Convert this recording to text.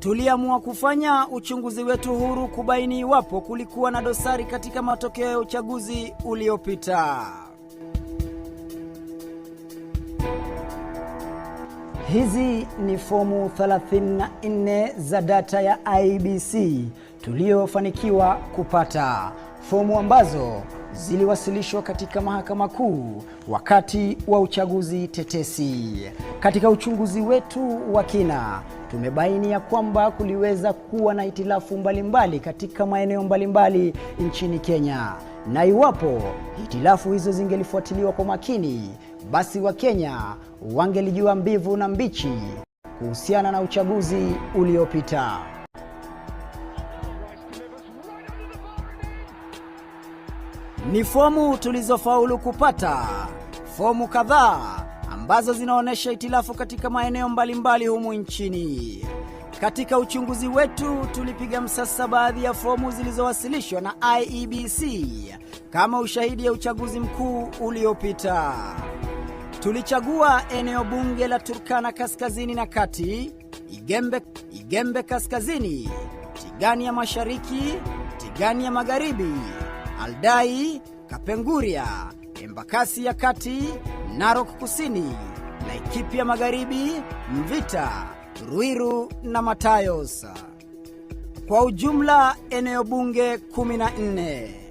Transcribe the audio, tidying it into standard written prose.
tuliamua kufanya uchunguzi wetu huru kubaini iwapo kulikuwa na dosari katika matokeo ya uchaguzi uliopita. Hizi ni fomu 34 za data ya IEBC tuliofanikiwa kupata, fomu ambazo ziliwasilishwa katika Mahakama Kuu wakati wa uchaguzi tetesi. Katika uchunguzi wetu wa kina, tumebaini ya kwamba kuliweza kuwa na hitilafu mbalimbali katika maeneo mbalimbali nchini Kenya, na iwapo hitilafu hizo zingelifuatiliwa kwa makini, basi Wakenya wangelijua mbivu na mbichi kuhusiana na uchaguzi uliopita. Ni fomu tulizofaulu kupata, fomu kadhaa ambazo zinaonesha hitilafu katika maeneo mbalimbali humu nchini. Katika uchunguzi wetu tulipiga msasa baadhi ya fomu zilizowasilishwa na IEBC kama ushahidi ya uchaguzi mkuu uliopita. Tulichagua eneo bunge la Turkana Kaskazini na Kati, Igembe Kaskazini, Tigania Mashariki, Tigania Magharibi, Aldai, Kapenguria, Embakasi ya Kati, Narok Kusini, Laikipia Magharibi, Mvita, Ruiru na Matayos. Kwa ujumla eneo bunge 14.